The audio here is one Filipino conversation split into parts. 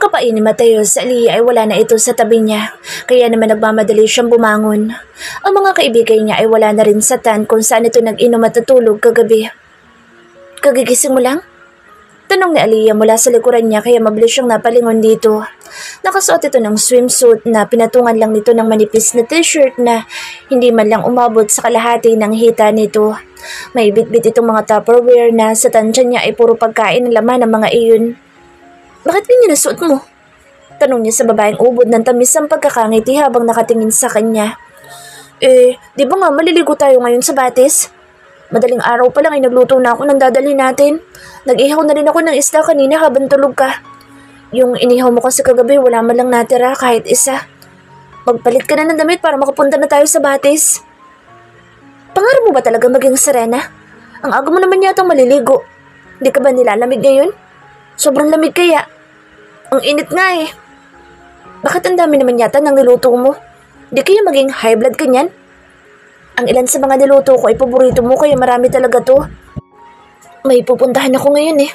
Pagkapain ni Mateo sa Aliyah ay wala na ito sa tabi niya, kaya naman nagmamadali siyang bumangon. Ang mga kaibigan niya ay wala na rin sa tan kung saan ito nag-inom at natulog kagabi. Kagigising mo lang? Tanong ni Aliyah mula sa likuran niya kaya mabilis siyang napalingon dito. Nakasuot ito ng swimsuit na pinatungan lang nito ng manipis na t-shirt na hindi man lang umabot sa kalahati ng hita nito. May bitbit itong mga Tupperware na sa tansya niya ay puro pagkain ng laman ng mga iyon. Bakit ganyan ang suot mo? Tanong niya sa babaeng ubod ng tamis ang pagkakangiti habang nakatingin sa kanya. Di ba nga maliligo tayo ngayon sa batis? Madaling araw pa lang ay nagluto na ako ng dadalhin natin. Nag-ihaw na rin ako ng isda kanina habang tulog ka. Yung inihaw mo kasi kagabi wala man lang natira kahit isa. Magpalit ka na ng damit para makapunta na tayo sa batis. Pangarap mo ba talaga maging Serena? Ang aga mo naman yatang maliligo. Hindi ka ba nilalamig ngayon? Sobrang lamig kaya. Ang init nga eh. Bakit ang dami naman yata ng niluto mo? Di kaya maging high blood ka niyan? Ang ilan sa mga niluto ko ay paborito mo kaya marami talaga to. May pupuntahan ako ngayon eh.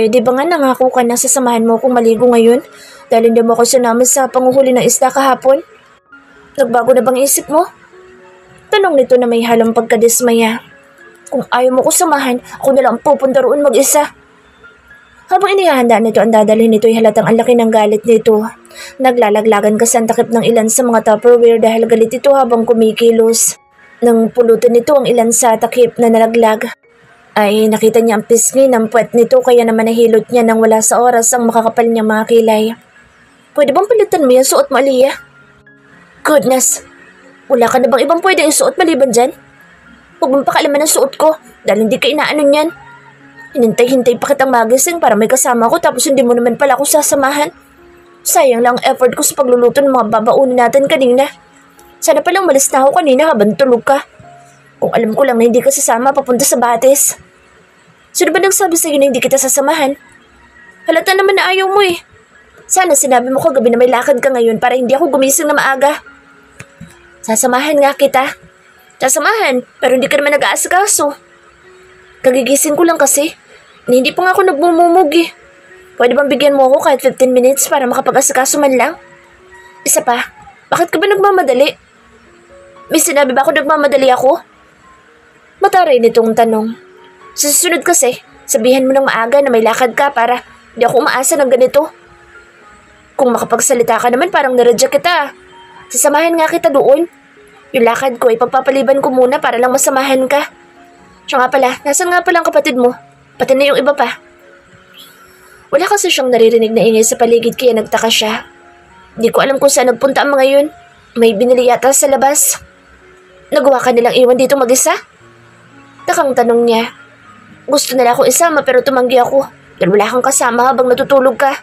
Di ba nga nangako ka na sasamahan mo kung maligo ngayon? Dahil hindi mo ako sinama sa panguhuli ng isda kahapon? Nagbago na bang isip mo? Tanong nito na may halong pagkadismaya. Kung ayaw mo ko samahan, ako na lang pupunta roon mag-isa. Habang inihahanda nito ang dadalhin nito ay halatang ang laki ng galit nito. Naglalaglagan kasi ang takip ng ilan sa mga Tupperware dahil galit ito habang kumikilos. Nang pulutin nito ang ilan sa takip na nalaglag, ay nakita niya ang pisngi ng puwet nito kaya naman nahilot niya nang wala sa oras ang makakapal niyang mga kilay. Pwede bang palitan mo yung suot mo, Aliyah? Goodness! Wala ka na bang ibang pwedeng isuot maliban dyan? Huwag mong pakalaman ang suot ko dahil hindi ka inaano niyan. Hinintay-hintay pa kitang magising para may kasama ko tapos hindi mo naman pala ako sasamahan. Sayang lang ang effort ko sa pagluluto ng mga babaunin natin kanina. Sana palang malis na ako kanina habang tulog ka. Kung alam ko lang na hindi ka sasama papunta sa batis. Sino ba nagsabi sa'yo na hindi kita sasamahan? Halata naman na ayaw mo eh. Sana sinabi mo kagabi na may lakad ka ngayon para hindi ako gumising na maaga. Sasamahan nga kita. Sasamahan, pero hindi ka naman nag-aasikaso. Kagigising ko lang kasi. Hindi pa nga ako nagmumumog eh. Pwede bang bigyan mo ako kahit 15 minutes para makapag-asikaso man lang? Isa pa, bakit ka ba nagmamadali? May sinabi ba ako nagmamadali ako? Mataray nitong tanong. Sa susunod kasi, sabihan mo ng maaga na may lakad ka para di ako umaasa ng ganito. Kung makapagsalita ka naman parang naradya kita. Sasamahan nga kita doon. Yung lakad ko ay pagpapaliban ko muna para lang masamahan ka. Siya nga pala, nasan nga pala ang kapatid mo? Pati na yung iba pa. Wala kasi siyang naririnig na ingay sa paligid kaya nagtaka siya. Di ko alam kung saan nagpunta ang mga yun. May binili yata sa labas. Nagawa ka nilang iwan dito mag-isa? Takang tanong niya. Gusto nila ako isama pero tumanggi ako. Dahil wala kang kasama habang natutulog ka.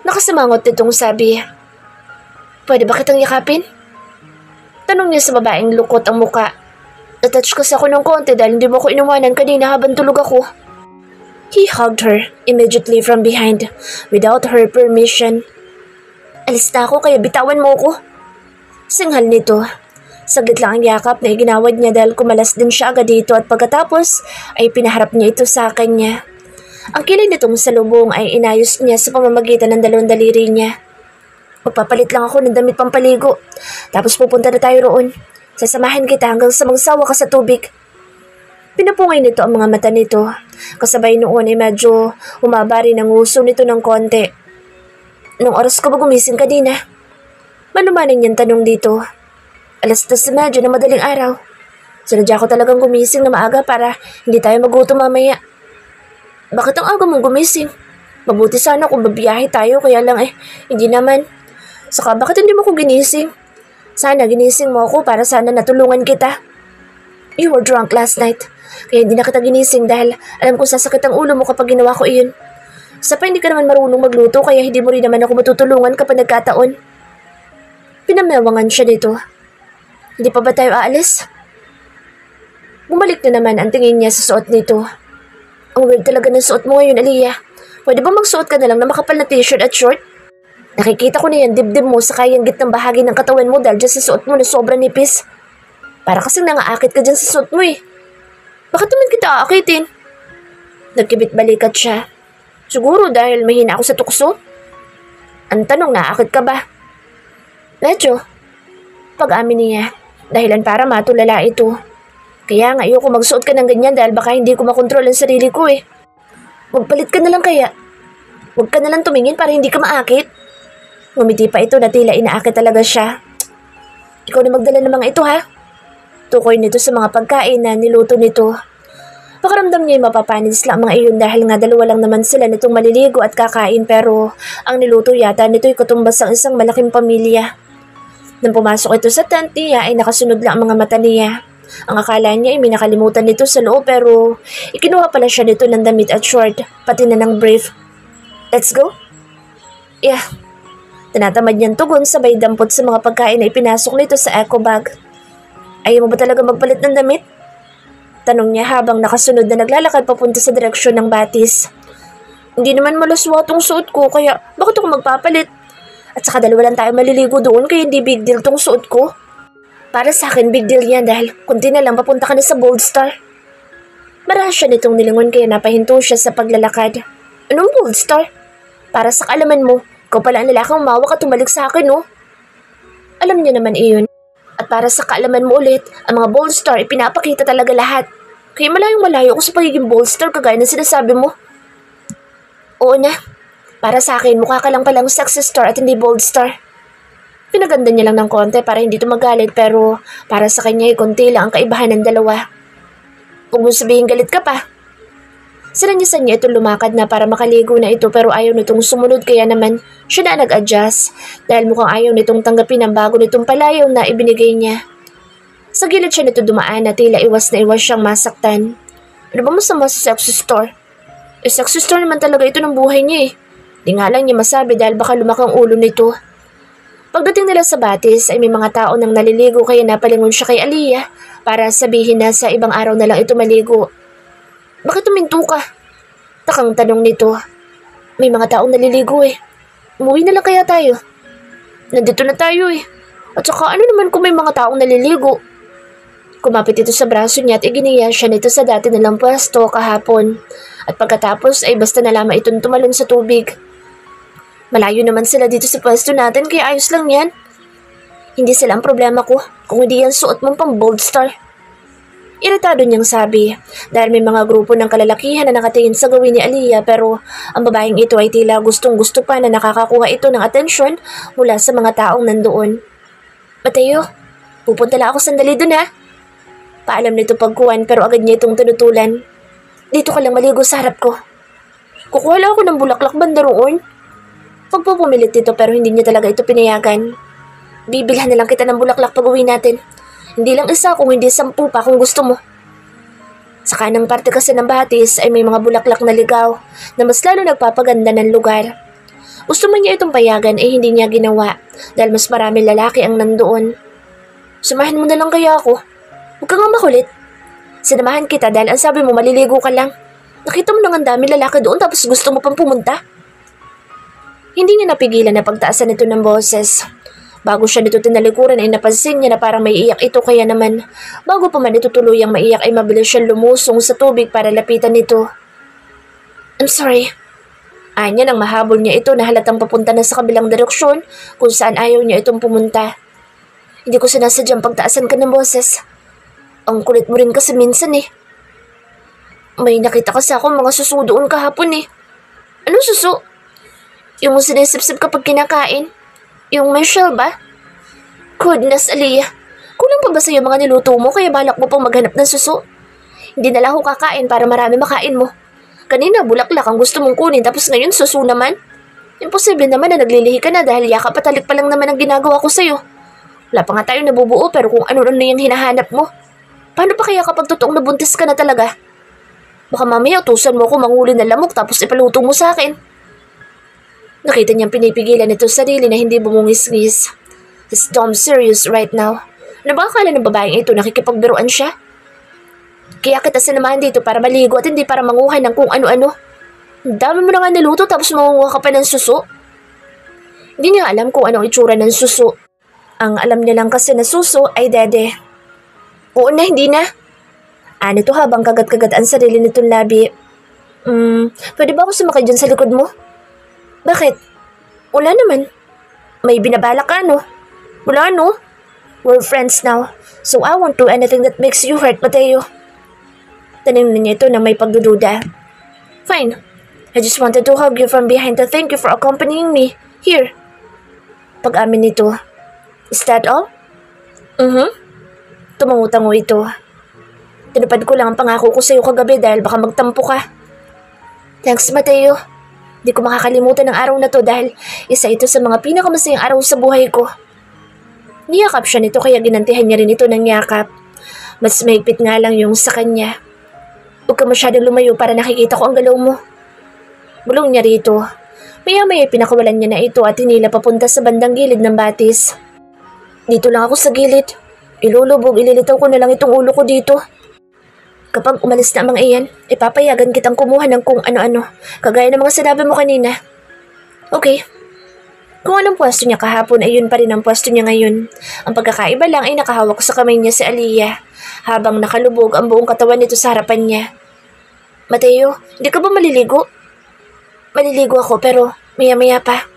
Nakasimangot nitong sabi. Pwede ba kitang yakapin? Tanong niya sa babaeng lukot ang muka. Natouch kasi ako ng konti dahil hindi mo ko inuwanan kanina habang tulog ako. He hugged her immediately from behind without her permission. Alis na ako kaya bitawan mo ko. Singhal nito. Saglit lang ang yakap na iginawad niya dahil kumalas din siya agad dito at pagkatapos ay pinaharap niya ito sa kanya. Ang kilay nitong salubong ay inayos niya sa pamamagitan ng dalawang daliri niya. Magpapalit lang ako ng damit pampaligo. Tapos pupunta na tayo roon. Sasamahan kita hanggang sa magsawa ka sa tubig. Pinapungay nito ang mga mata nito. Kasabay noon ay medyo humaba rin ang uso nito ng konti. Anong oras ka ba gumising kanina? Manumaning niyang tanong dito. 10:30 na madaling araw. Sinadya ko talagang gumising na maaga para hindi tayo magutom mamaya. Bakit ang aga mong gumising? Mabuti sana kung babiyahe tayo kaya lang hindi naman. Saka bakit hindi mo ko ginising? Sana ginising mo ako para sana natulungan kita. You were drunk last night. Kaya hindi na kita ginising dahil alam kong sasakit ang ulo mo kapag ginawa ko iyon. Sa pa hindi ka naman marunong magluto kaya hindi mo rin naman ako matutulungan kapag nagkataon. Pinamewangan siya dito. Hindi pa ba tayo aalis? Bumalik na naman ang tingin niya sa suot nito. Ang weird talaga ng suot mo ngayon, Aliyah. Pwede ba magsuot ka na lang na makapal na t-shirt at short? Nakikita ko na yan dibdib mo sa kayang gitnang bahagi ng katawan mo dahil dyan sa suot mo na sobrang nipis. Para kasing nangaakit ka dyan sa suot mo eh. Bakit naman kita aakitin? Nagkibit balikat siya. Siguro dahil mahina ako sa tukso. Ang tanong, naakit ka ba? Medyo. Pag-amin niya, dahilan para matulala ito. Kaya nga ayoko magsuot ka ng ganyan dahil baka hindi ko makontrol ang sarili ko eh. Magpalit ka na lang kaya. Huwag ka na lang tumingin para hindi ka maakit. Ngumiti pa ito na tila inaakit talaga siya. Ikaw na magdala ng mga ito ha. Tukoy nito sa mga pagkain na niluto nito. Pakaramdam niya yung mapapanis lang mga iyon dahil nga dalawa lang naman sila nitong maliligo at kakain pero ang niluto yata nito'y katumbas ang isang malaking pamilya. Nang pumasok ito sa tent niya ay nakasunod lang ang mga mata niya. Ang akala niya ay may nakalimutan nito sa loob pero ikinuha pala siya nito ng damit at short pati na ng brief. Let's go? Yeah. Tinatamad niyang tugon sabay dampot sa mga pagkain na ipinasok nito sa eco bag. Ayaw mo ba talaga magpalit ng damit? Tanong niya habang nakasunod na naglalakad papunta sa direksyon ng batis. Hindi naman malaswa tong suot ko kaya bakit ako magpapalit? At saka dalawa lang tayo maliligo doon kaya hindi big deal tong suot ko. Para sa akin big deal yan dahil kunti na lang papunta ka na sa Bold Star. Marahan siya nitong nilingon kaya napahinto siya sa paglalakad. Anong Bold Star? Para sa kaalaman mo, ikaw pala ang lalaking umawak at tumalik sa akin, no? Alam niya naman iyon. At para sa kaalaman mo ulit, ang mga Bold Star ipinapakita talaga lahat. Kaya malayong-malayo ako sa pagiging Bold Star kagaya ng sinasabi mo. Oo na. Para sa akin, mukha ka lang palang sexy star at hindi Bold Star. Pinaganda niya lang ng konti para hindi tumagalit pero para sa kanya ay konti lang ang kaibahan ng dalawa. Huwag mo sabihin galit ka pa. Sinanyasan niya ito lumakad na para makaligo na ito pero ayaw nitong sumunod kaya naman siya na nag-adjust dahil mukhang ayaw nitong tanggapin ang bago nitong palayaw na ibinigay niya. Sa gilid siya nito dumaan na tila iwas na iwas siyang masaktan. Ano ba masama sa sexy store? Sexy store naman talaga ito ng buhay niya eh. Di nga lang niya masabi dahil baka lumakang ulo nito. Pagdating nila sa batis ay may mga tao nang naliligo kaya napalingon siya kay Aliyah para sabihin na sa ibang araw na lang ito maligo. Bakit tuminto ka? Takang tanong nito. May mga taong naliligo eh. Umuwi na lang kaya tayo? Nandito na tayo eh. At saka ano naman kung may mga taong naliligo? Kumapit ito sa braso niya at iginiya siya nito sa dati nilang pwesto kahapon. At pagkatapos ay basta na lamang itong tumalon sa tubig. Malayo naman sila dito sa pwesto natin kaya ayos lang yan. Hindi sila ang problema ko kung hindi yan suot mong pang Bold Star. Iritado niyang sabi dahil may mga grupo ng kalalakihan na nakatingin sa gawin ni Aliyah pero ang babaeng ito ay tila gustong-gusto pa na nakakakuha ito ng atensyon mula sa mga taong nandoon. Mateo, pupunta lang ako sandali dun ha. Paalam nito pagkuhan pero agad niya itong tinutulan. Dito ka lang maligo sa harap ko. Kukuha lang ako ng bulaklak banda roon. Pagpupumilit ito pero hindi niya talaga ito pinayagan. Bibilhan na lang kita ng bulaklak pag uwi natin. Hindi lang isa kung hindi 10 pa kung gusto mo. Sa kanang parte kasi ng batis ay may mga bulaklak na ligaw na mas lalo nagpapaganda ng lugar. Gusto man niya itong payagan ay hindi niya ginawa dahil mas maraming lalaki ang nandoon. Samahan mo na lang kaya ako. Huwag kang makulit. Sinamahan kita dahil ang sabi mo maliligo ka lang. Nakita mo nang ang daming lalaki doon tapos gusto mo pang pumunta. Hindi niya napigilan na pagtaasan ito ng boses. Bago siya nito tinalikuran ay napansin niya na parang may iyak ito kaya naman bago pa man ito tuluyang maiyak ay mabilis siyang lumusong sa tubig para lapitan nito. I'm sorry. Anya nang mahabol niya ito na halatang papunta na sa kabilang direksyon kung saan ayaw niya itong pumunta. Hindi ko sinasadyang pagtaasan ka ng boses. Ang kulit mo rin kasi minsan eh. May nakita kasi ako mga suso doon kahapon eh. Anong suso? Yung sinisip-sip kapag kinakain? Yung may shell ba? Goodness, Aliyah. Kulang pa ba sa'yo mga niluto mo kaya balak mo pang maghanap ng suso? Hindi na lang ako kakain para marami makain mo. Kanina bulaklak ang gusto mong kunin tapos ngayon suso naman. Imposible naman na naglilihi ka na dahil yakap at halik pa lang naman ang ginagawa ko sa'yo. Wala pa nga tayo nabubuo pero kung ano-ano yung hinahanap mo. Paano pa kaya kapag totoong nabuntis ka na talaga? Baka mamaya utusan mo ako manghuli ng lamok tapos ipaluto mo sa akin. Nakita niyang pinipigilan ito sa sarili na hindi bumungis-ngis. He's dumb serious right now. Ano ba akala ng babaeng ito nakikipagbiruan siya? Kaya kita sinamahan dito para maligo at hindi para manguha ng kung ano-ano. Ang dami mo na nga niluto tapos mangunguha ka pa ng suso. Hindi niya alam kung anong itsura ng suso. Ang alam niya lang kasi na suso ay dede. Oo na, hindi na. Ano to habang kagat-kagat ang sarili nitong labi. Pwede ba ako sumakay dyan sa likod mo? Bakit? Wala naman. May binabalak ka, no? Wala, no? We're friends now, so I won't do anything that makes you hurt, Mateo. Tanim na niya ito na may pagdududa. Fine. I just wanted to hug you from behind to thank you for accompanying me. Here. Pag-amin nito. Is that all? Tumangutango ito. Tinupad ko lang ang pangako ko sa'yo kagabi dahil baka magtampo ka. Thanks, Mateo. Di ko makakalimutan ang araw na to dahil isa ito sa mga pinakamasayang araw sa buhay ko. Niyakap siya nito kaya ginantihan niya rin ito ng yakap. Mas maigpit nga lang yung sa kanya. Huwag ka masyadong lumayo para nakikita ko ang galaw mo. Bulong niya rito. Maya-maya pinakawalan niya na ito at hinila papunta sa bandang gilid ng batis. Dito lang ako sa gilid. Ilulubog, ililitaw ko na lang itong ulo ko dito. Kapag umalis na ang mga iyan, ipapayagan kitang kumuha ng kung ano-ano, kagaya ng mga sinabi mo kanina. Okay. Kung anong pwesto niya kahapon ay yun pa rin ang pwesto niya ngayon. Ang pagkakaiba lang ay nakahawak sa kamay niya si Aliyah, habang nakalubog ang buong katawan nito sa harapan niya. Mateo, hindi ka ba maliligo? Maliligo ako pero maya-maya pa.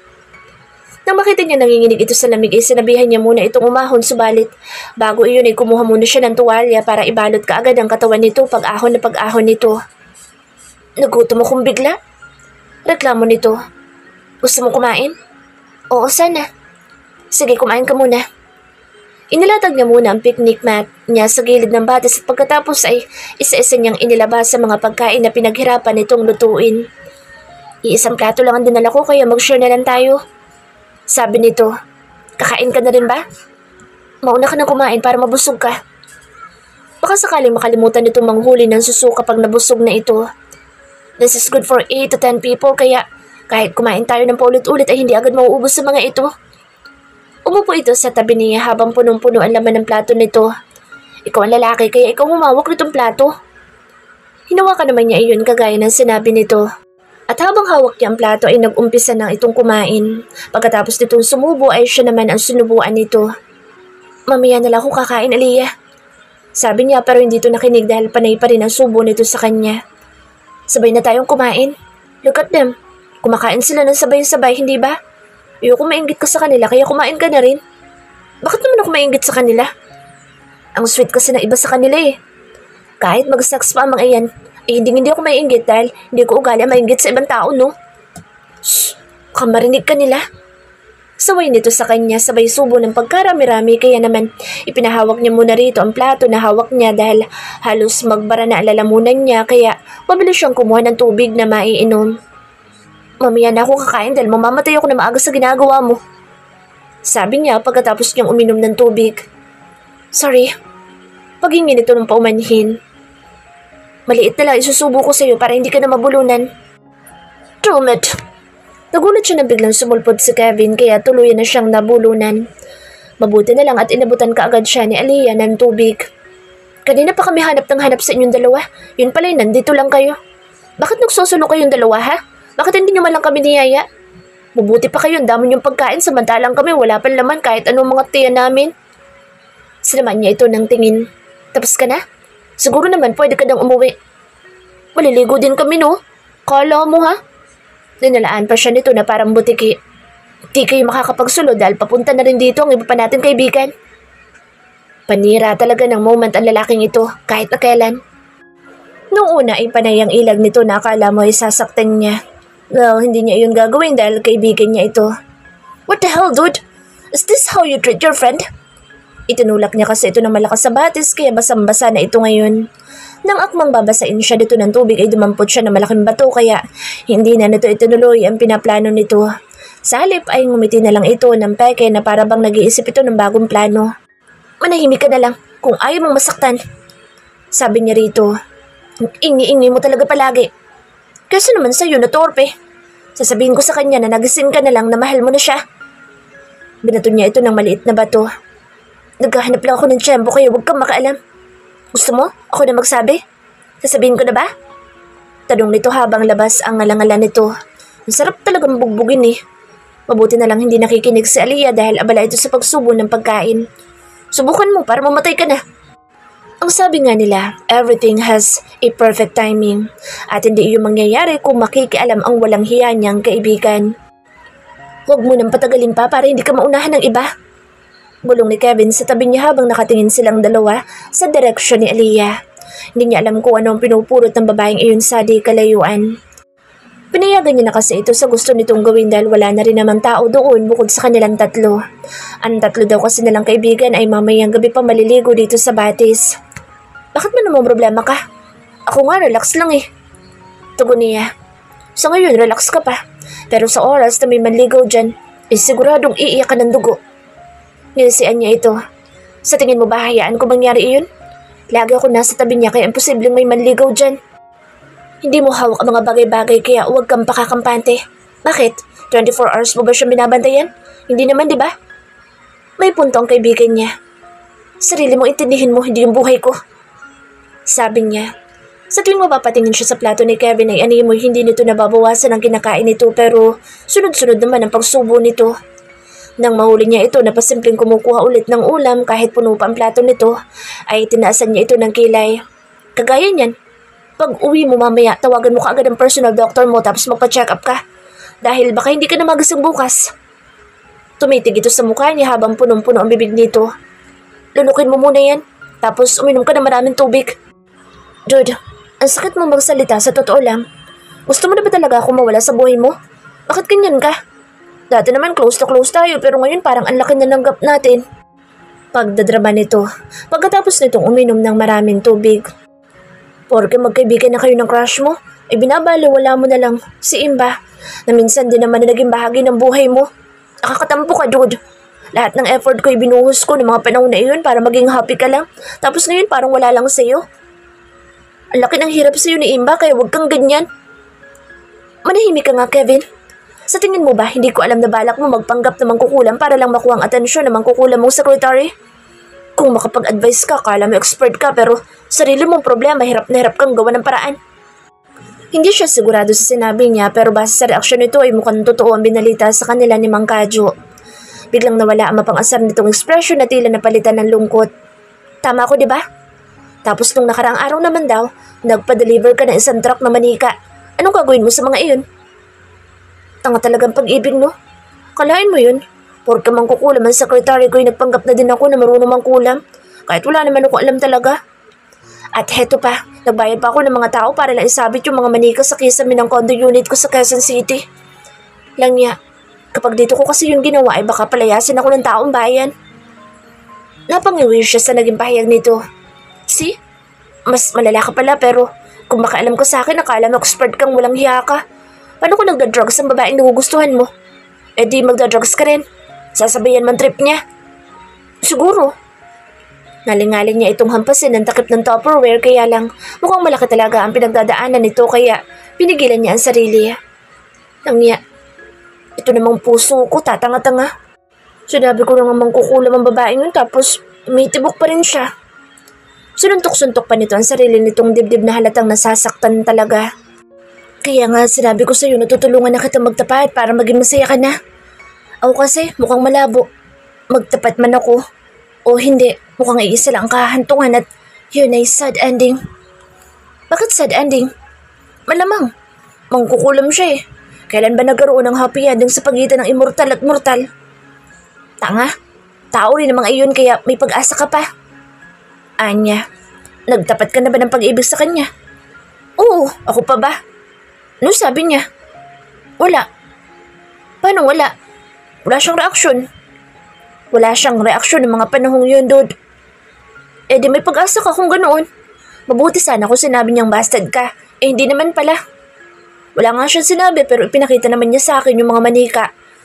Nang makita niya nanginginig ito sa lamig ay sinabihan niya muna itong umahon subalit bago iyon ay kumuha muna siya ng tuwalya para ibalot kaagad ang katawan nito pag-ahon na pag-ahon nito. Nagutom akong bigla. Reklamo nito. Gusto mo kumain? Oo, sana. Sige, kumain ka muna. Inilatag niya muna ang picnic mat niya sa gilid ng batis at pagkatapos ay isa-isa niyang inilabas sa mga pagkain na pinaghirapan nitong lutuin. Iisang plato lang ang dinala ko kaya mag-share na lang tayo. Sabi nito, kakain ka na rin ba? Mauna ka na kumain para mabusog ka. Baka sakaling makalimutan nitong manghuli ng suso kapag nabusog na ito. This is good for 8 to 10 people kaya kahit kumain tayo ng paulit-ulit ay hindi agad mauubos sa mga ito. Umupo ito sa tabi niya habang punong-puno ang laman ng plato nito. Ikaw ang lalaki kaya ikaw humawak nitong plato. Hinawakan naman niya iyon kagaya ng sinabi nito. At habang hawak niya ang plato ay nag-umpisa ng itong kumain. Pagkatapos nitong sumubo ay siya naman ang sinubuan nito. Mamaya na lang ako kakain, Aliyah. Sabi niya pero hindi ito nakinig dahil panay pa rin ang subo nito sa kanya. Sabay na tayong kumain. Look at them. Kumakain sila ng sabay-sabay, hindi ba? Ayoko mainggit ka sa kanila kaya kumain ka na rin. Bakit naman ako mainggit sa kanila? Ang sweet kasi na iba sa kanila eh. Kahit mag-sex pa ang mga iyan, hindi ako mainggit dahil hindi ko ugali mainggit sa ibang tao, no? Shh! Baka marinig ka nila. Saway nito sa kanya sabay subo ng pagkarami-rami kaya naman ipinahawak niya muna rito ang plato na hawak niya dahil halos magbara na alalamunan niya kaya mabilis siyang kumuha ng tubig na maiinom. Mamaya na ako kakain dahil mamamatay ako na maaga sa ginagawa mo. Sabi niya pagkatapos niyang uminom ng tubig. Sorry. Paghingi nito ng paumanhin. Maliit na lang isusubo ko sa iyo para hindi ka na mabulunan. Trumet. Nagulat siya na biglang sumulpot si Kevin kaya tuluyan na siyang nabulunan. Mabuti na lang at inabutan kaagad siya ni Aliyah ng tubig. Kanina pa kami hanap ng hanap sa inyong dalawa. Yun pala nandito lang kayo. Bakit nagsusulo kayong dalawa ha? Bakit hindi nyo man lang kami niyaya? Mabuti pa kayo, dami yung pagkain samantalang kami wala pang laman kahit anong mga tiya namin. Sinaman niya ito ng tingin. Tapos ka na? Siguro naman pwede ka nang umuwi. Maliligo din kami no? Kala mo ha? Dinalaan pa siya nito na parang butiki. Di kayo makakapagsulo dahil papunta na rin dito ang iba pa natin kaibigan. Panira talaga ng moment ang lalaking ito kahit na kailan. Noong una ay panay ang ilag nito na akala mo ay sasaktan niya. Well, hindi niya yun gagawin dahil kaibigan niya ito. What the hell, dude? Is this how you treat your friend? Itinulak niya kasi ito ng malakas sa batis kaya basang-basa na ito ngayon. Nang akmang babasain siya dito ng tubig ay dumampot siya ng malaking bato kaya hindi na nito itinuloy ang pinaplano nito. Sa halip ay ngumiti na lang ito ng peke na para bang nag-iisip ito ng bagong plano. Manahimik ka na lang kung ayaw mong masaktan. Sabi niya rito. Ingi-ingi mo talaga palagi. Kasi naman sa'yo na torpe. Sasabihin ko sa kanya na nagising ka na lang na mahal mo na siya. Binato niya ito ng maliit na bato. Naghahanap lang ako ng tiyempo kaya huwag kang makaalam. Gusto mo? Ako na magsabi? Sasabihin ko na ba? Tanong nito habang labas ang ngalangalan nito. Ang sarap talagang bugbugin eh. Mabuti na lang hindi nakikinig si Aliyah dahil abala ito sa pagsubo ng pagkain. Subukan mo para mamatay ka na. Ang sabi nga nila, everything has a perfect timing at hindi iyon mangyayari kung makikialam ang walang hiya niyang kaibigan. Huwag mo nang patagalin pa para hindi ka maunahan ng iba. Bulong ni Kevin sa tabi niya habang nakatingin silang dalawa sa direksyon ni Aliyah. Hindi niya alam kung ano ang pinupulot ng babaeng iyon sa di kalayuan. Pinayagan niya na kasi ito sa gusto nitong gawin dahil wala na rin namang tao doon bukod sa kanilang tatlo. Ang tatlo daw kasi nilang kaibigan ay mamayang gabi pa maliligo dito sa Batis. Bakit mo namang problema ka? Ako nga relax lang eh. Tugon niya. Sa ngayon relax ka pa. Pero sa oras na may manligaw dyan, siguradong iiyak ka ng dugo. Nilisian niya ito. Sa tingin mo ba hayaan ko mangyari iyon? Lagi ako nasa tabi niya kaya imposibleng may manligaw dyan. Hindi mo hawak ang mga bagay-bagay kaya huwag kang pakakampante. Bakit? 24 hours mo ba siya binabantayan? Hindi naman, di ba? May punto ang kaibigan niya. Sarili mo intindihin mo, hindi yung buhay ko. Sabi niya. Sa tuwing mapapatingin siya sa plato ni Kevin ay animoy hindi nito nababawasan ang kinakain nito pero sunod-sunod naman ang pagsubo nito. Nang mahuli niya ito na pasimpleng kumukuha ulit ng ulam kahit puno pa ang plato nito, ay tinaasan niya ito ng kilay. Kagaya niyan, pag uwi mo mamaya, tawagan mo kaagad ang personal doctor mo tapos magpa-check up ka. Dahil baka hindi ka na magising bukas. Tumitig ito sa mukha niya habang punong-puno ang bibig nito. Lunukin mo muna yan, tapos uminom ka ng maraming tubig. Dude, ang sakit mo magsalita sa totoo lang. Gusto mo na ba talaga ako mawala sa buhay mo? Bakit ganyan ka? Dati naman close to close tayo pero ngayon parang ang laki na ng gap natin. Pagdadrama nito, pagkatapos nitong uminom ng maraming tubig. Porke magkaibigan na kayo ng crush mo, ay binabaliwala mo na lang si Imba na minsan din naman na naging bahagi ng buhay mo. Nakakatampo ka, dude. Lahat ng effort ko ibinuhos ko ng mga panahon na iyon para maging happy ka lang. Tapos ngayon parang wala lang sa'yo. Ang laki ng hirap sa'yo ni Imba kaya huwag kang ganyan. Manahimik ka nga, Kevin. Sa tingin mo ba, hindi ko alam na balak mo magpanggap na mangkukulam para lang makuha ang atensyon na mangkukulam mong secretary? Kung makapag-advise ka, kala mo expert ka pero sarili mong problema, hirap na hirap kang gawa ng paraan. Hindi siya sigurado sa sinabi niya pero base sa reaksyon nito ay mukhang totoo ang binalita sa kanila ni Mang Kadyo. Biglang nawala ang mapang-asar nitong ekspresyon na tila napalitan ng lungkot. Tama ako, di ba? Tapos nung nakaraang araw naman daw, nagpa-deliver ka ng isang truck na manika. Anong gagawin mo sa mga iyon? Tanga talagang pag-ibig, no? Kalain mo yun. Porke mangkukulam ang sekretary ko ay nagpanggap na din ako na marunong mangkulam. Kahit wala naman ako alam talaga. At heto pa, nagbayad pa ako ng mga tao para lang isabit yung mga manika sa kisame ng condo unit ko sa Quezon City. Lang niya, kapag dito ko kasi yung ginawa ay baka palayasin ako ng taong bayan. Napangiwi siya sa naging pahayag nito. See? Mas malala ka pala pero kung makaalam ka sa akin, akala mo expert kang walang hiya ka. Paano kung nagda-drugs ang babaeng nagugustuhan mo? Eh di magda-drugs ka rin. Sasabayan man trip niya. Siguro. Nalingaling niya itong hampasin ng takip ng Tupperware kaya lang mukhang malaki talaga ang pinagdadaanan nito kaya pinigilan niya ang sarili. Nang niya, ito namang puso ko, tatanga-tanga. Sinabi ko namang mangkukulam ang babaeng yun tapos umitibok pa rin siya. Sununtok-suntok pa nito ang sarili nitong dibdib na halatang nasasaktan talaga. Kaya nga sinabi ko sa'yo na tutulungan na kita magtapat para maging masaya ka na. Ako kasi mukhang malabo. Magtapat man ako o hindi, mukhang iisa lang ang kahantungan at yun ay sad ending. Bakit sad ending? Malamang, mangkukulam siya eh. Kailan ba nagkaroon ng happy ending sa pagitan ng immortal at mortal? Tanga, tao rin namang iyon kaya may pag-asa ka pa. Anya, nagtapat ka na ba ng pag-ibig sa kanya? Oo, ako pa ba? Ano sabi niya? Wala. Paano wala? Wala siyang reaksyon. Wala siyang reaksyon ng mga panahong yun, dude. Eh di may pag-asa ka kung ganoon. Mabuti sana kung sinabi niyang bastard ka. Eh hindi naman pala. Wala nga siyang sinabi pero ipinakita naman niya sa akin yung mga manika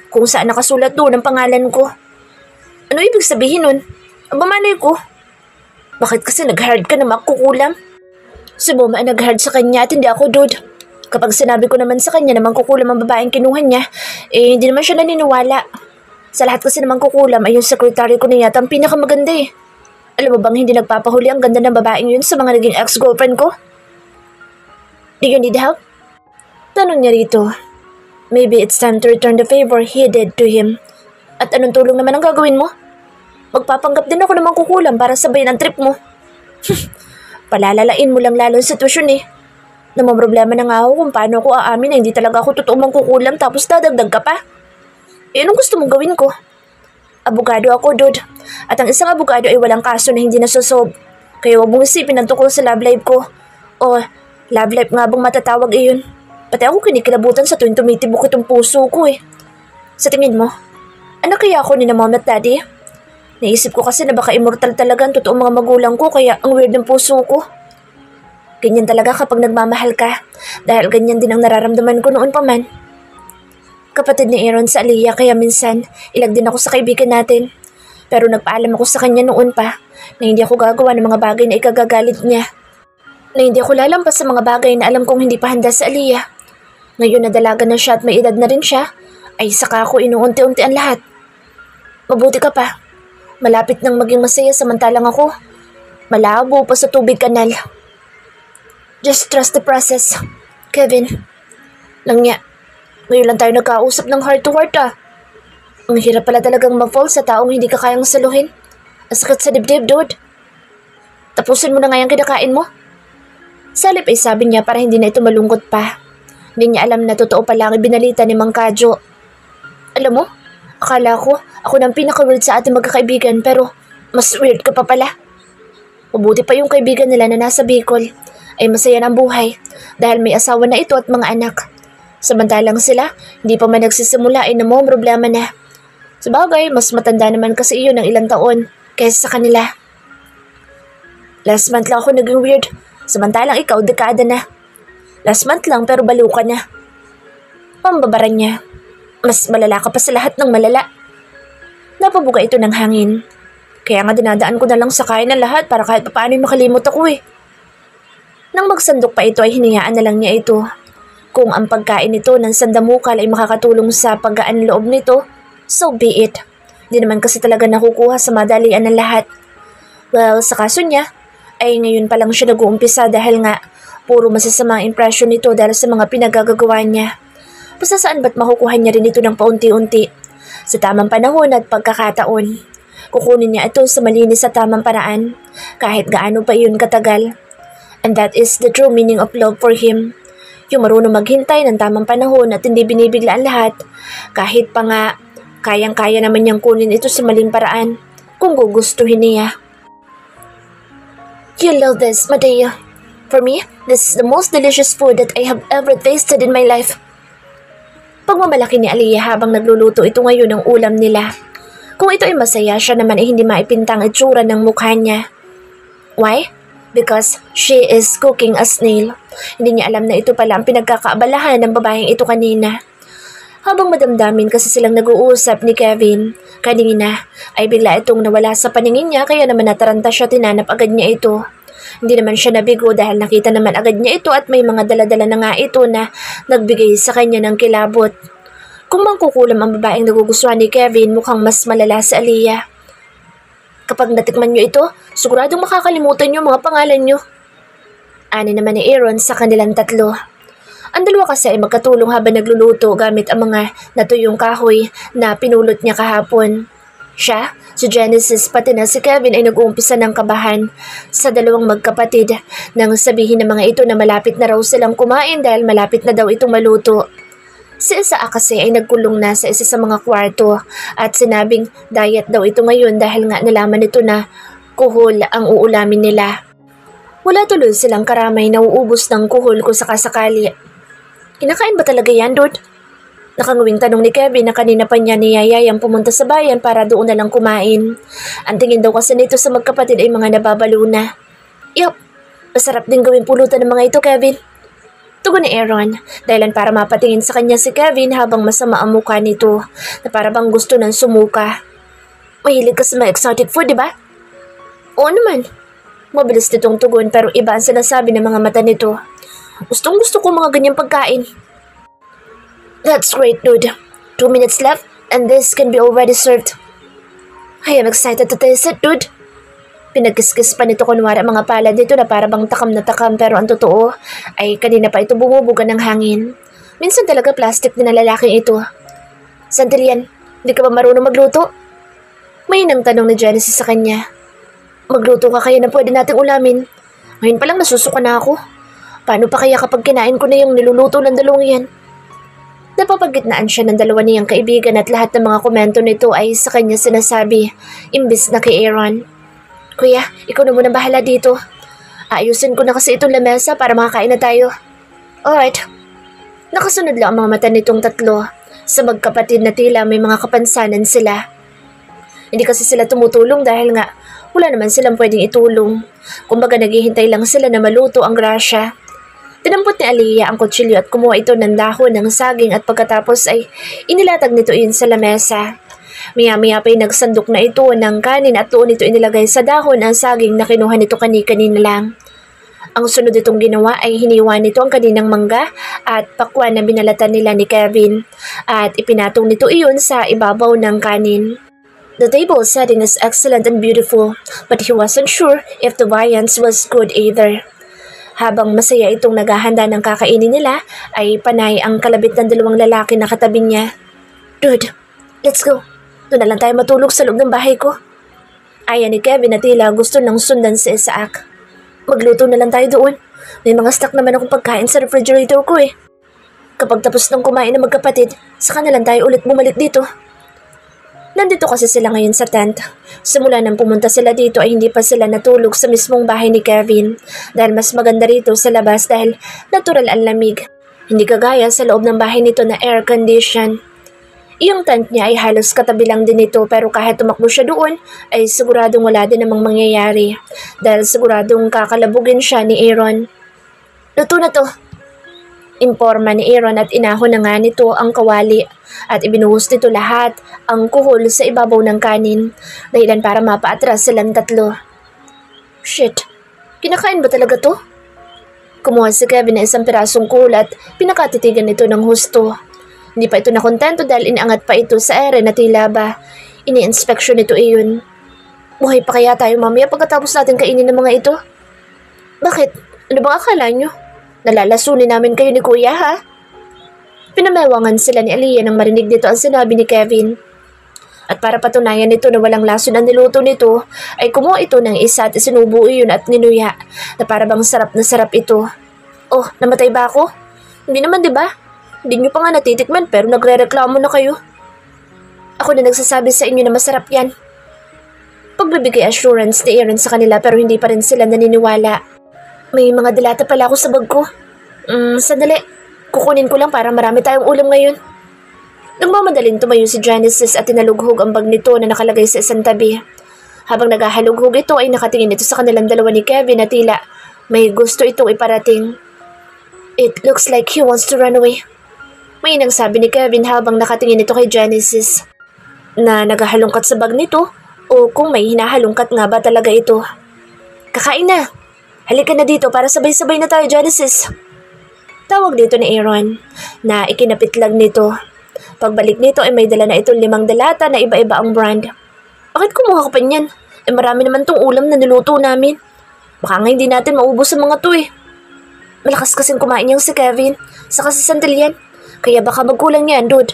kung saan nakasulat doon ang pangalan ko. Ano ibig sabihin nun? Aba malay ko. Bakit kasi nag-hard ka na magkukulam? Si Boma ay nag-hard sa kanya at hindi ako, dude. Kapag sinabi ko naman sa kanya na mangkukulam ang babaeng kinuha niya, eh hindi naman siya naniniwala. Sa lahat kasi naman kukulam ay yung secretary ko na yata ang pinakamaganda eh. Alam mo bang hindi nagpapahuli ang ganda ng babaeng yun sa mga naging ex-girlfriend ko? Do you need help? Tanong niya rito. Maybe it's time to return the favor he did to him. At anong tulong naman ang gagawin mo? Magpapanggap din ako na mangkukulam para sabayin ang trip mo. Palalalain mo lang lalo ang sitwasyon eh. Namamroblema na nga ako kung paano ako aamin na hindi talaga ako totoo mangkukulam tapos dadagdag ka pa. Eh, anong gusto mong gawin ko? Abogado ako, dude. At ang isang abogado ay walang kaso na hindi nasusolve. Kaya huwag mong isipin ang tungkol sa love life ko. O, love life nga bang matatawag iyon? Pati ako kinikilabutan sa tuwing tumitibok itong puso ko eh. Sa tingin mo, anak kaya ako ni na mom at daddy? Naisip ko kasi na baka immortal talaga ang totoong mga magulang ko kaya ang weird ng puso ko. Ganyan talaga kapag nagmamahal ka dahil ganyan din ang nararamdaman ko noon pa man. Kapatid ni Aaron sa Aliyah kaya minsan ilag din ako sa kaibigan natin. Pero nagpaalam ako sa kanya noon pa na hindi ako gagawa ng mga bagay na ikagagalit niya. Na hindi ako lalampas sa mga bagay na alam kong hindi pa handa sa Aliyah. Ngayon na dalaga na siya at may edad na rin siya, ay saka ako inuunti-unti ang lahat. Mabuti ka pa. Malapit nang maging masaya samantalang ako malabo pa sa tubig kanal. Just trust the process, Kevin. Langya, ngayon lang tayo nagkausap ng heart to heart ah. Ang hirap pala talagang ma-fall sa taong hindi ka kayang saluhin. Ang sakit sa dibdib, dude. Tapusin mo na nga yung kinakain mo. Salip ay sabi niya para hindi na ito malungkot pa. Hindi niya alam na totoo pala ang ibinalita ni Mang Kadyo. Alam mo, akala ko ako nang pinaka-weird sa ating magkakaibigan pero mas weird ka pa pala. Mabuti pa yung kaibigan nila na nasa Bicol ay masaya ng buhay dahil may asawa na ito at mga anak. Samantalang sila, hindi pa man nagsisimula ay namang problema na. Sabagay, mas matanda naman kasi iyon ng ilang taon kaysa sa kanila. Last month lang ako naging weird, samantalang ikaw dekada na. Last month lang pero baliw ka na. Pambabaran niya. Mas malala ka pa sa lahat ng malala. Napabuga ito ng hangin. Kaya nga dinadaan ko na lang sa kain ng lahat para kahit paano makalimot ako eh. Nang magsandok pa ito ay hinayaan na lang niya ito. Kung ang pagkain nito ng sandamukal ay makakatulong sa paggaan loob nito, so be it. Di naman kasi talaga nakukuha sa madalian ng lahat. Well, sa kaso niya, ay ngayon pa lang siya nag-uumpisa dahil nga puro masasamang impression nito dahil sa mga pinagagagawa niya. Basta saan ba't makukuha niya rin ito ng paunti-unti? Sa tamang panahon at pagkakataon. Kukunin niya ito sa malinis sa tamang paraan, kahit gaano pa iyon katagal. And that is the true meaning of love for him. Yung marunong maghintay ng tamang panahon at hindi binibigla ang lahat, kahit pa nga kayang-kaya naman niyang kunin ito sa maling paraan kung gugustuhin niya. You love this, Madea. For me, this is the most delicious food that I have ever tasted in my life. Pagmamalaki ni Aliyah habang nagluluto ito ngayon ng ulam nila. Kung ito ay masaya, siya naman ay hindi maipintang itsura ng mukha niya. Why? Because she is cooking a snail. Hindi niya alam na ito pala ang pinagkakaabalahan ng babaeng ito kanina. Habang madamdamin kasi silang nag-uusap ni Kevin, kanina ay bigla itong nawala sa paningin niya kaya naman nataranta siya, tinanap agad niya ito. Hindi naman siya nabigo dahil nakita naman agad niya ito at may mga daladala na nga ito na nagbigay sa kanya ng kilabot. Kung mangkukulam ang babaeng nagugustuhan ni Kevin, mukhang mas malala sa Aliyah. Kapag natikman niyo ito, siguradong makakalimutan niyo mga pangalan niyo. Ani naman ni Aaron sa kanilang tatlo. Ang dalawa kasi ay magkatulong habang nagluluto gamit ang mga natuyong kahoy na pinulot niya kahapon. Siya, si Genesis pati na si Kevin ay nag-uumpisa ng kabahan sa dalawang magkapatid nang sabihin ng mga ito na malapit na raw silang kumain dahil malapit na daw itong maluto. Si Isaac kasi ay nagkulong na sa isa sa mga kwarto at sinabing diet daw ito ngayon dahil nga nalaman nito na kuhol ang uulamin nila. Wala tuloy silang karamay na uubos ng kuhol kung sakasakali. Kinakain ba talaga yan, dude? Nakangawing tanong ni Kevin na kanina pa niya niyayayang pumunta sa bayan para doon na lang kumain. Ang tingin daw kasi nito sa magkapatid ay mga nababalo na. Yup, masarap din gawing pulutan ng mga ito, Kevin. Tugon ni Aaron, dahilan para mapatingin sa kanya si Kevin habang masama ang mukha nito na para bang gusto ng sumuka. Mahilig ka sa mga exotic food, di ba? Oo naman. Mabilis nitong tugon pero iba ang sinasabi ng mga mata nito. Gustong gusto ko mga ganyang pagkain. That's great, dude. 2 minutes left and this can be already served. I am excited to taste it, dude. Pinagkiskis pa nito kunwari mga palad nito na para bang takam na takam pero ang totoo ay kanina pa ito bumubuga ng hangin. Minsan talaga plastic din ang lalaking ito. Sandali yan, hindi ka ba marunong magluto? May nang tanong ni Genesis sa kanya. Magluto ka kaya na pwede nating ulamin. Ngayon pa lang nasusuka na ako. Paano pa kaya kapag kinain ko na yung niluluto ng dalawang yan? Napapagitnaan siya ng dalawa niyang kaibigan at lahat ng mga komento nito ay sa kanya sinasabi, imbis na kay Aaron. Kuya, ikaw na muna bahala dito. Ayusin ko na kasi itong lamesa para makakain na tayo. Alright. Nakasunod lang ang mga mata nitong tatlo. Sa magkapatid na tila may mga kapansanan sila. Hindi kasi sila tumutulong dahil nga wala naman silang pwedeng itulong. Kumbaga naghihintay lang sila na maluto ang grasya. Tinampot ni Aliyah ang kutsilyo at kumuha ito ng dahon ng saging at pagkatapos ay inilatag nito iyon sa lamesa. Maya-maya pa'y nagsandok na ito ng kanin at doon ito inilagay sa dahon ang saging na kinuha nito kani-kanina lang. Ang sunod itong ginawa ay hiniwa nito ang kaninang mangga at pakwan na binalatan nila ni Kevin at ipinatong nito iyon sa ibabaw ng kanin. The table setting is excellent and beautiful, but he wasn't sure if the viands was good either. Habang masaya itong naghahanda ng kakainin nila, ay panay ang kalabit ng dalawang lalaki na katabi niya. Dude, let's go. Doon na lang tayo matulog sa loob ng bahay ko. Ayan ni Kevin na tila gusto nang sundan si Isaac. Magluto na lang tayo doon. May mga stock naman akong pagkain sa refrigerator ko eh. Kapag tapos nang kumain ng magkapatid, saka na lang tayo ulit bumalik dito. Nandito kasi sila ngayon sa tent. Simula nang pumunta sila dito ay hindi pa sila natulog sa mismong bahay ni Kevin dahil mas maganda rito sa labas dahil natural ang lamig. Hindi kagaya sa loob ng bahay nito na air condition. Yung tent niya ay halos katabi lang din ito pero kahit tumakbo siya doon ay siguradong wala din namang mangyayari dahil siguradong kakalabugin siya ni Aaron. Luto na to. Imporma ni Aaron at inahon na nga nito ang kawali at ibinuhos nito lahat ang kuhol sa ibabaw ng kanin dahilan para mapaatras silang tatlo. Shit, kinakain ba talaga to? Kumuha si Kevin na isang pirasong kuhol at pinakatitigan nito ng husto. Hindi pa ito nakontento dahil inaangat pa ito sa ere na tila ba ini-inspeksyon nito iyon. Buhay pa kaya tayo mamaya pagkatapos natin kainin ng mga ito? Bakit? Ano bang akala nyo? Nalalasunin namin kayo ni Kuya ha? Pinamewangan sila ni Aliyah nang marinig nito ang sinabi ni Kevin. At para patunayan nito na walang lason ang niluto nito, ay kumuha ito ng isa at isinubo iyon at ninuya na para bang sarap na sarap ito. Oh, namatay ba ako? Hindi naman diba? Hindi nyo pa nga natitikman pero nagre-reklamo na kayo. Ako na nagsasabi sa inyo na masarap yan. Pagbibigay assurance ni Aaron sa kanila pero hindi pa rin sila naniniwala. May mga dilata pala ako sa bag ko. Sandali. Kukunin ko lang para marami tayong ulam ngayon. Nagmamadaling tumayo si Genesis at tinalughog ang bag nito na nakalagay sa isang tabi. Habang naghahalughog ito ay nakatingin ito sa kanilang dalawa ni Kevin na tila may gusto itong iparating. It looks like he wants to run away. May inang sabi ni Kevin habang nakatingin ito kay Genesis. Na naghahalungkat sa bag nito o kung may hinahalungkat nga ba talaga ito. Kakain na! Halika na dito para sabay-sabay na tayo, Genesis. Tawag dito ni Aaron na ikinapitlag nito. Pagbalik nito ay may dala na itong 5 dalata na iba-iba ang brand. Bakit kumuha ka pa niyan? Marami naman tong ulam na niluto namin. Baka nga hindi natin maubos ang mga to eh. Malakas kasing kumain niyang si Kevin, saka si Sandalian. Kaya baka magkulang yan, dude.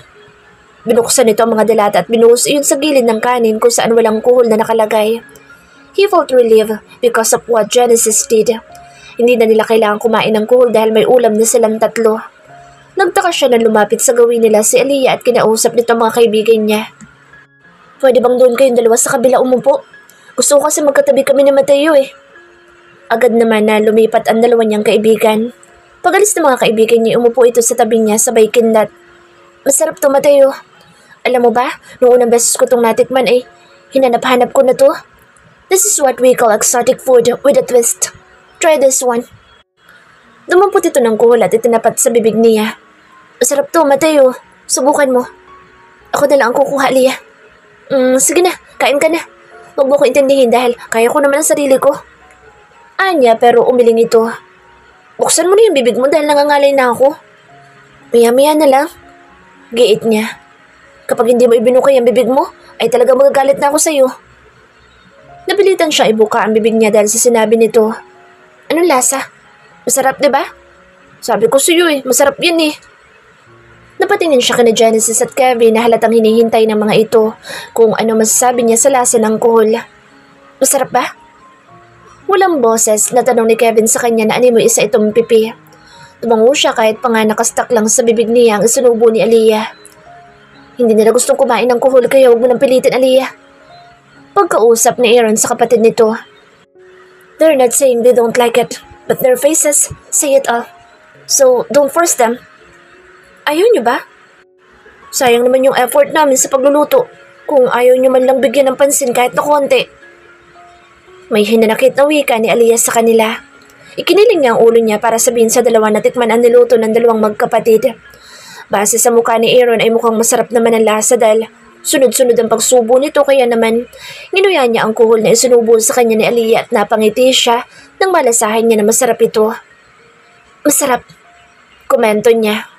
Binuksan nito ang mga dalata at binuhos iyon sa gilid ng kanin kung saan walang kuhol na nakalagay. He felt relieved because of what Genesis did. Hindi na nila kailangan kumain ng kuhol dahil may ulam na silang tatlo. Nagtaka siya na lumapit sa gawin nila si Aliyah at kinausap nito mga kaibigan niya. Pwede bang doon kayong dalawa sa kabila umupo? Gusto ko kasi magkatabi kami ni Mateo eh. Agad naman na lumipat ang dalawa niyang kaibigan. Pag-alis ng mga kaibigan niya, umupo ito sa tabi niya sabay kindat. Masarap to, Mateo. Alam mo ba, noong unang beses ko itong natikman ay hinanap-hanap ko na to. This is what we call exotic food with a twist. Try this one. Dumampot ito ng kuhol at itinapat sa bibig niya. Masarap to, Mateo. Subukan mo. Ako na lang ang kukuha, Lia. Sige na, kain ka na. Huwag mo ko intindihin dahil kaya ko naman ang sarili ko. Anya pero umiling ito. Buksan mo na yung bibig mo dahil nangangalay na ako. Maya-maya na lang. Giit niya. Kapag hindi mo ibinukay ang bibig mo, ay talaga magagalit na ako sa'yo. Napilitan siya ibuka ang bibig niya dahil sa sinabi nito. Anong lasa? Masarap, diba? Sabi ko sa'yo eh, masarap yan eh. Napatingin siya kina Genesis at Kevin na halatang hinihintay ng mga ito kung ano masasabi niya sa lasa ng kuhol. Masarap ba? Walang boses na tanong ni Kevin sa kanya na animoy isa itong pipi. Tumango siya kahit pa nga nakastak lang sa bibig niya ang isinubo ni Aliyah. Hindi nila gustong kumain ng kuhol kaya huwag mo nang pilitin, Aliyah. Pagkausap ni Aaron sa kapatid nito. They're not saying they don't like it, but their faces say it all. So, don't force them. Ayaw niyo ba? Sayang naman yung effort namin sa pagluluto kung ayaw niyo man lang bigyan ng pansin kahit na konti. May hinanakit na wika ni Aliyah sa kanila. Ikiniling niya ang ulo niya para sabihin sa dalawa na tikman ang niluto ng dalawang magkapatid. Base sa mukha ni Aaron ay mukhang masarap naman ang lasa dahil sunod-sunod ang pagsubo nito kaya naman ginuya niya ang kuhol na isinubo sa kanya ni Aliyah at napangiti siya nang malasahan niya na masarap ito. Masarap, komento niya.